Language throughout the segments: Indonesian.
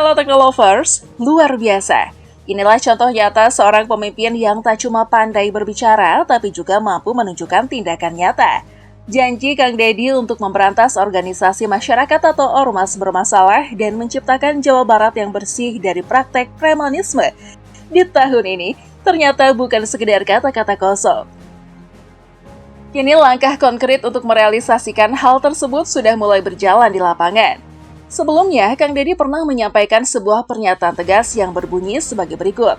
Halo Teknolovers, luar biasa. Inilah contoh nyata seorang pemimpin yang tak cuma pandai berbicara, tapi juga mampu menunjukkan tindakan nyata. Janji Kang Deddy untuk memberantas organisasi masyarakat atau ormas bermasalah dan menciptakan Jawa Barat yang bersih dari praktek premanisme di tahun ini ternyata bukan sekedar kata-kata kosong. Kini langkah konkret untuk merealisasikan hal tersebut sudah mulai berjalan di lapangan. Sebelumnya, Kang Deddy pernah menyampaikan sebuah pernyataan tegas yang berbunyi sebagai berikut.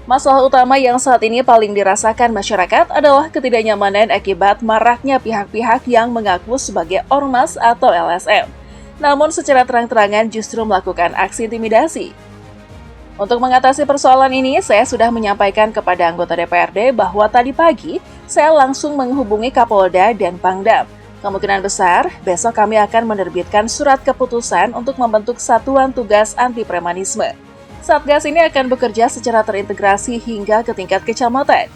Masalah utama yang saat ini paling dirasakan masyarakat adalah ketidaknyamanan akibat maraknya pihak-pihak yang mengaku sebagai ormas atau LSM. Namun secara terang-terangan justru melakukan aksi intimidasi. Untuk mengatasi persoalan ini, saya sudah menyampaikan kepada anggota DPRD bahwa tadi pagi saya langsung menghubungi Kapolda dan Pangdam. Kemungkinan besar, besok kami akan menerbitkan surat keputusan untuk membentuk Satuan Tugas Anti Premanisme. Satgas ini akan bekerja secara terintegrasi hingga ke tingkat kecamatan.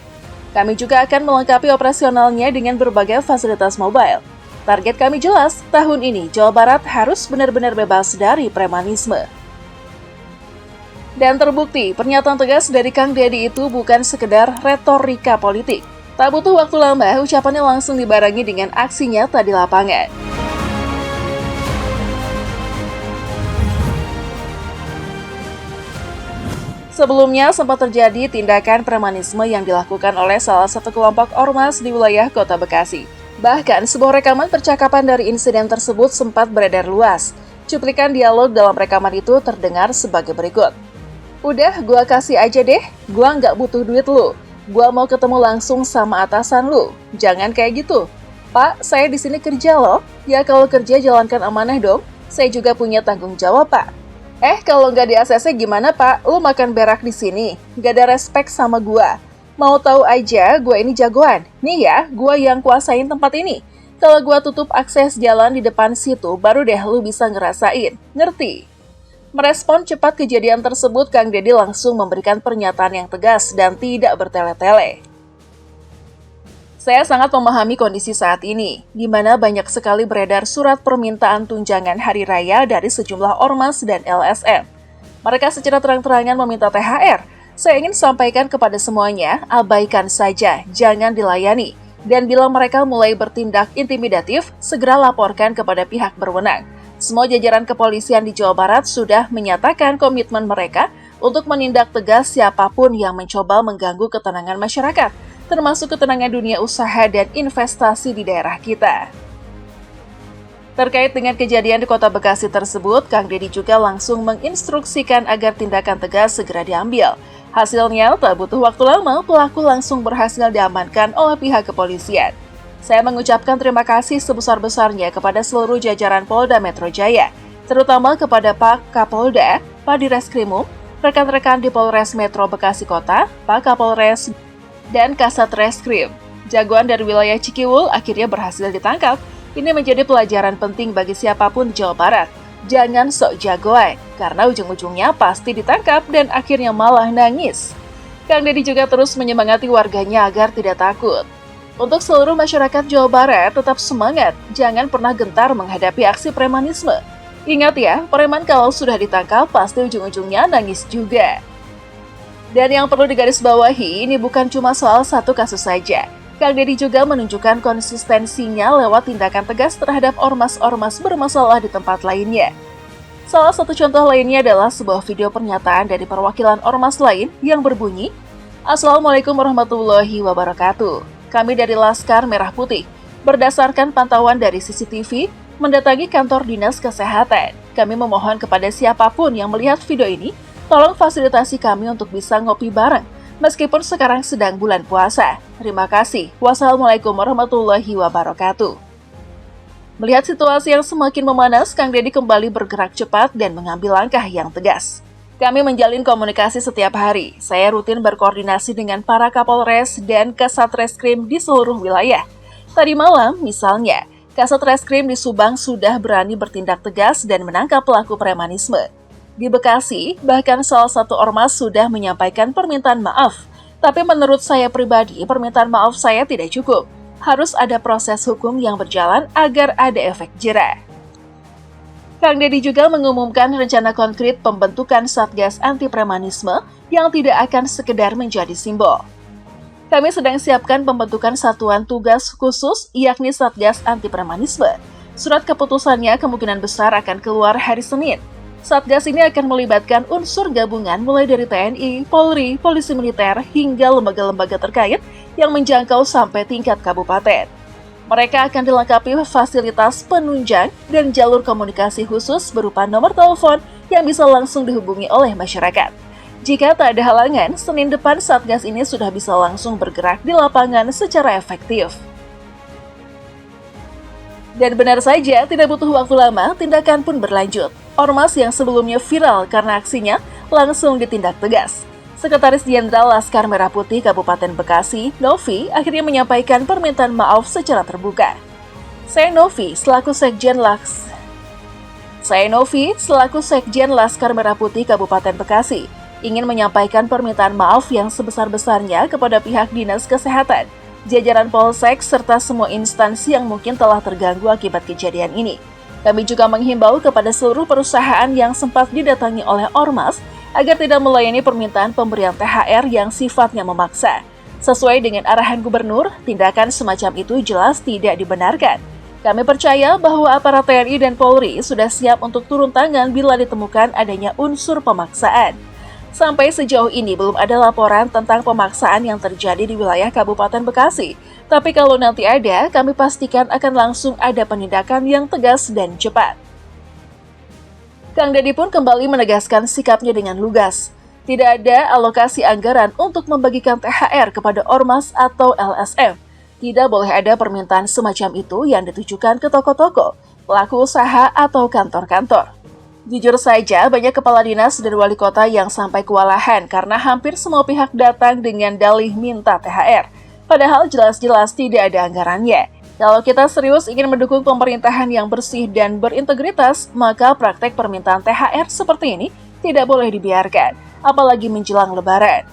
Kami juga akan melengkapi operasionalnya dengan berbagai fasilitas mobile. Target kami jelas, tahun ini Jawa Barat harus benar-benar bebas dari premanisme. Dan terbukti, pernyataan tegas dari Kang Deddy itu bukan sekedar retorika politik. Tak butuh waktu lama, ucapannya langsung dibarengi dengan aksi nyata di lapangan. Sebelumnya sempat terjadi tindakan premanisme yang dilakukan oleh salah satu kelompok ormas di wilayah Kota Bekasi. Bahkan sebuah rekaman percakapan dari insiden tersebut sempat beredar luas. Cuplikan dialog dalam rekaman itu terdengar sebagai berikut. "Udah, gua kasih aja deh, gua nggak butuh duit lu. Gua mau ketemu langsung sama atasan lu. Jangan kayak gitu. Pak, saya di sini kerja loh. Ya kalau kerja jalankan amanah dong. Saya juga punya tanggung jawab, Pak. Kalau nggak di ACC gimana, Pak? Lu makan berak di sini. Nggak ada respect sama gua. Mau tahu aja, gua ini jagoan. Nih ya, gua yang kuasain tempat ini. Kalau gua tutup akses jalan di depan situ, baru deh lu bisa ngerasain. Ngerti?" Merespon cepat kejadian tersebut, Kang Deddy langsung memberikan pernyataan yang tegas dan tidak bertele-tele. "Saya sangat memahami kondisi saat ini, di mana banyak sekali beredar surat permintaan tunjangan hari raya dari sejumlah ormas dan LSM. Mereka secara terang-terangan meminta THR. Saya ingin sampaikan kepada semuanya, abaikan saja, jangan dilayani. Dan bila mereka mulai bertindak intimidatif, segera laporkan kepada pihak berwenang. Semua jajaran kepolisian di Jawa Barat sudah menyatakan komitmen mereka untuk menindak tegas siapapun yang mencoba mengganggu ketenangan masyarakat, termasuk ketenangan dunia usaha dan investasi di daerah kita." Terkait dengan kejadian di Kota Bekasi tersebut, Kang Deddy juga langsung menginstruksikan agar tindakan tegas segera diambil. Hasilnya, tak butuh waktu lama, pelaku langsung berhasil diamankan oleh pihak kepolisian. Saya mengucapkan terima kasih sebesar-besarnya kepada seluruh jajaran Polda Metro Jaya, terutama kepada Pak Kapolda, Pak Direskrimum, rekan-rekan di Polres Metro Bekasi Kota, Pak Kapolres, dan Kasat Reskrim. Jagoan dari wilayah Cikiwul akhirnya berhasil ditangkap. Ini menjadi pelajaran penting bagi siapapun di Jawa Barat. Jangan sok jagoan, karena ujung-ujungnya pasti ditangkap dan akhirnya malah nangis. Kang Deddy juga terus menyemangati warganya agar tidak takut. Untuk seluruh masyarakat Jawa Barat, tetap semangat, jangan pernah gentar menghadapi aksi premanisme. Ingat ya, preman kalau sudah ditangkap pasti ujung-ujungnya nangis juga. Dan yang perlu digarisbawahi, ini bukan cuma soal satu kasus saja. Kang Deddy juga menunjukkan konsistensinya lewat tindakan tegas terhadap ormas-ormas bermasalah di tempat lainnya. Salah satu contoh lainnya adalah sebuah video pernyataan dari perwakilan ormas lain yang berbunyi, "Assalamualaikum warahmatullahi wabarakatuh. Kami dari Laskar Merah Putih, berdasarkan pantauan dari CCTV, mendatangi kantor Dinas Kesehatan. Kami memohon kepada siapapun yang melihat video ini, tolong fasilitasi kami untuk bisa ngopi bareng, meskipun sekarang sedang bulan puasa. Terima kasih. Wassalamualaikum warahmatullahi wabarakatuh." Melihat situasi yang semakin memanas, Kang Deddy kembali bergerak cepat dan mengambil langkah yang tegas. "Kami menjalin komunikasi setiap hari. Saya rutin berkoordinasi dengan para Kapolres dan Kasat Reskrim di seluruh wilayah. Tadi malam, misalnya, Kasat Reskrim di Subang sudah berani bertindak tegas dan menangkap pelaku premanisme. Di Bekasi, bahkan salah satu ormas sudah menyampaikan permintaan maaf. Tapi menurut saya pribadi, permintaan maaf saya tidak cukup. Harus ada proses hukum yang berjalan agar ada efek jera." Kang Deddy juga mengumumkan rencana konkret pembentukan Satgas Anti Premanisme yang tidak akan sekedar menjadi simbol. Kami sedang siapkan pembentukan satuan tugas khusus, yakni Satgas Anti Premanisme. Surat keputusannya kemungkinan besar akan keluar hari Senin. Satgas ini akan melibatkan unsur gabungan mulai dari TNI, Polri, Polisi Militer, hingga lembaga-lembaga terkait yang menjangkau sampai tingkat kabupaten. Mereka akan dilengkapi fasilitas penunjang dan jalur komunikasi khusus berupa nomor telepon yang bisa langsung dihubungi oleh masyarakat. Jika tak ada halangan, Senin depan Satgas ini sudah bisa langsung bergerak di lapangan secara efektif. Dan benar saja, tidak butuh waktu lama, tindakan pun berlanjut. Ormas yang sebelumnya viral karena aksinya langsung ditindak tegas. Sekretaris Jenderal Laskar Merah Putih Kabupaten Bekasi, Novi, akhirnya menyampaikan permintaan maaf secara terbuka. Saya Novi, selaku Sekjen Laskar Merah Putih Kabupaten Bekasi, ingin menyampaikan permintaan maaf yang sebesar-besarnya kepada pihak Dinas Kesehatan, jajaran Polsek, serta semua instansi yang mungkin telah terganggu akibat kejadian ini. Kami juga menghimbau kepada seluruh perusahaan yang sempat didatangi oleh Ormas agar tidak melayani permintaan pemberian THR yang sifatnya memaksa. Sesuai dengan arahan gubernur, tindakan semacam itu jelas tidak dibenarkan. Kami percaya bahwa aparat TNI dan Polri sudah siap untuk turun tangan bila ditemukan adanya unsur pemaksaan. Sampai sejauh ini belum ada laporan tentang pemaksaan yang terjadi di wilayah Kabupaten Bekasi. Tapi kalau nanti ada, kami pastikan akan langsung ada penindakan yang tegas dan cepat. Kang Deddy pun kembali menegaskan sikapnya dengan lugas. Tidak ada alokasi anggaran untuk membagikan THR kepada Ormas atau LSM. Tidak boleh ada permintaan semacam itu yang ditujukan ke toko-toko, pelaku usaha atau kantor-kantor. Jujur saja, banyak kepala dinas dan wali kota yang sampai kewalahan karena hampir semua pihak datang dengan dalih minta THR. Padahal jelas-jelas tidak ada anggarannya. Kalau kita serius ingin mendukung pemerintahan yang bersih dan berintegritas, maka praktek permintaan THR seperti ini tidak boleh dibiarkan, apalagi menjelang Lebaran.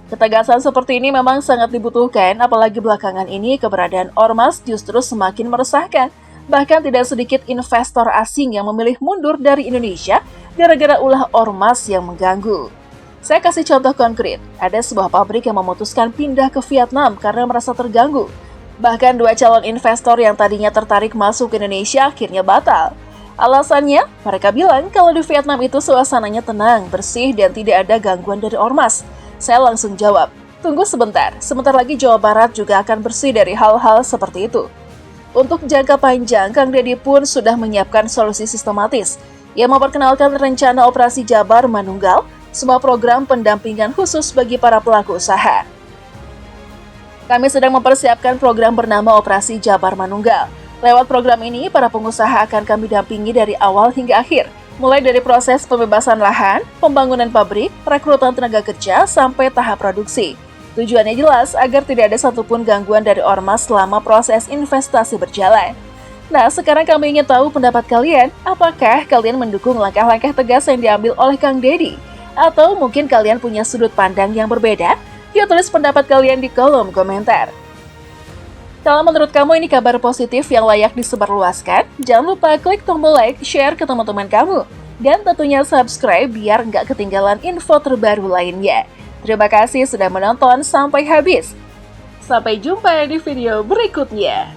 Ketegasan seperti ini memang sangat dibutuhkan, apalagi belakangan ini keberadaan Ormas justru semakin meresahkan. Bahkan tidak sedikit investor asing yang memilih mundur dari Indonesia gara-gara ulah Ormas yang mengganggu. Saya kasih contoh konkret, ada sebuah pabrik yang memutuskan pindah ke Vietnam karena merasa terganggu. Bahkan 2 calon investor yang tadinya tertarik masuk ke Indonesia akhirnya batal. Alasannya, mereka bilang kalau di Vietnam itu suasananya tenang, bersih, dan tidak ada gangguan dari Ormas. Saya langsung jawab, tunggu sebentar lagi Jawa Barat juga akan bersih dari hal-hal seperti itu. Untuk jangka panjang, Kang Deddy pun sudah menyiapkan solusi sistematis. Ia memperkenalkan rencana operasi Jabar Manunggal, sebuah program pendampingan khusus bagi para pelaku usaha. Kami sedang mempersiapkan program bernama Operasi Jabar Manunggal. Lewat program ini, para pengusaha akan kami dampingi dari awal hingga akhir, mulai dari proses pembebasan lahan, pembangunan pabrik, rekrutan tenaga kerja, sampai tahap produksi. Tujuannya jelas agar tidak ada satupun gangguan dari Ormas selama proses investasi berjalan. Nah, sekarang kami ingin tahu pendapat kalian. Apakah kalian mendukung langkah-langkah tegas yang diambil oleh Kang Deddy? Atau mungkin kalian punya sudut pandang yang berbeda? Yuk tulis pendapat kalian di kolom komentar. Kalau menurut kamu ini kabar positif yang layak disebarluaskan, jangan lupa klik tombol like, share ke teman-teman kamu. Dan tentunya subscribe biar nggak ketinggalan info terbaru lainnya. Terima kasih sudah menonton sampai habis. Sampai jumpa di video berikutnya.